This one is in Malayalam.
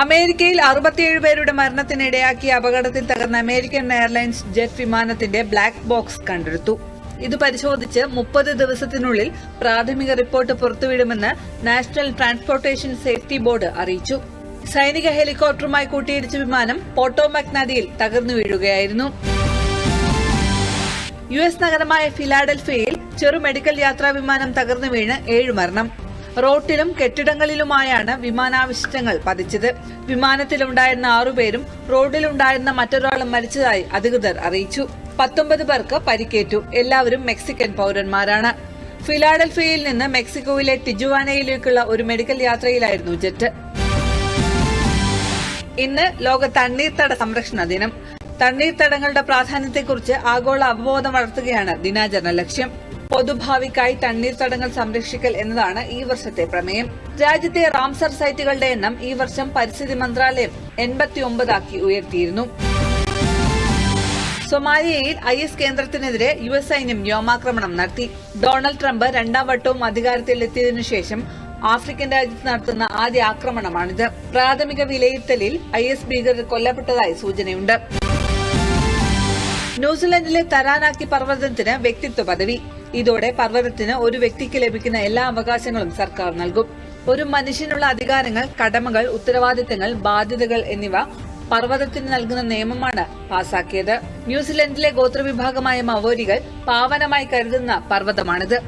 അമേരിക്കയിൽ 67 പേരുടെ മരണത്തിനിടയാക്കിയ അപകടത്തിൽ തകർന്ന അമേരിക്കൻ എയർലൈൻസ് ജെറ്റ് വിമാനത്തിന്റെ ബ്ലാക്ക് ബോക്സ് കണ്ടെടുത്തു. ഇത് പരിശോധിച്ച് 30 ദിവസത്തിനുള്ളിൽ പ്രാഥമിക റിപ്പോർട്ട് പുറത്തുവിടുമെന്ന് നാഷണൽ ട്രാൻസ്പോർട്ടേഷൻ സേഫ്റ്റി ബോർഡ് അറിയിച്ചു. സൈനിക ഹെലികോപ്റ്ററുമായി കൂട്ടിയിടിച്ച വിമാനം പോട്ടോമാക് നദിയിൽ തകർന്നു വീഴുകയായിരുന്നു. US നഗരമായ ഫിലാഡൽഫിയയിൽ ചെറു മെഡിക്കൽ യാത്രാ വിമാനം തകർന്നു വീണ് 7 മരണം. റോട്ടിലും കെട്ടിടങ്ങളിലുമായാണ് വിമാനാവശിഷ്ടങ്ങൾ പതിച്ചത്. വിമാനത്തിലുണ്ടായിരുന്ന 6 പേരും റോഡിലുണ്ടായിരുന്ന മറ്റൊരാളും മരിച്ചതായി അധികൃതർ അറിയിച്ചു. 19 പേർക്ക് പരിക്കേറ്റു. എല്ലാവരും മെക്സിക്കൻ പൌരന്മാരാണ്. ഫിലാഡൽഫിയയിൽ നിന്ന് മെക്സിക്കോയിലെ ടിജുവാനയിലേക്കുള്ള ഒരു മെഡിക്കൽ യാത്രയിലായിരുന്നു ജെറ്റ്. ഇന്ന് ലോക തണ്ണീർത്തട സംരക്ഷണ ദിനം. തണ്ണീർത്തടങ്ങളുടെ പ്രാധാന്യത്തെക്കുറിച്ച് ആഗോള അവബോധം വളർത്തുകയാണ് ദിനാചരണ ലക്ഷ്യം. പൊതുഭാവിക്കായി തണ്ണീർത്തടങ്ങൾ സംരക്ഷിക്കൽ എന്നതാണ് ഈ വർഷത്തെ പ്രമേയം. രാജ്യത്തെ റാംസർ സൈറ്റുകളുടെ എണ്ണം ഈ വർഷം പരിസ്ഥിതി മന്ത്രാലയം 89 ആക്കി ഉയർത്തിയിരുന്നു. സൊമാലിയയിൽ IS കേന്ദ്രത്തിനെതിരെ US സൈന്യം വ്യോമാക്രമണം നടത്തി. ഡൊണാൾഡ് ട്രംപ് 2ാം വട്ടവും അധികാരത്തിലെത്തിയതിനു ശേഷം ആഫ്രിക്കൻ രാജ്യത്ത് നടത്തുന്ന ആദ്യ ആക്രമണമാണിത്. പ്രാഥമിക വിലയിരുത്തലിൽ IS ഭീകരർ കൊല്ലപ്പെട്ടതായി സൂചനയുണ്ട്. ന്യൂസിലൻഡിലെ തരാനാക്കി പർവ്വതത്തിന് വ്യക്തിത്വ പദവി. ഇതോടെ പർവ്വതത്തിന് ഒരു വ്യക്തിക്ക് ലഭിക്കുന്ന എല്ലാ അവകാശങ്ങളും സർക്കാർ നൽകും. ഒരു മനുഷ്യനുള്ള അധികാരങ്ങൾ, കടമകൾ, ഉത്തരവാദിത്തങ്ങൾ, ബാധ്യതകൾ എന്നിവ പർവ്വതത്തിന് നൽകുന്ന നിയമമാണ് പാസാക്കിയത്. ന്യൂസിലൻഡിലെ ഗോത്രവിഭാഗമായ മവോരികൾ പാവനമായി കരുതുന്ന പർവ്വതമാണിത്.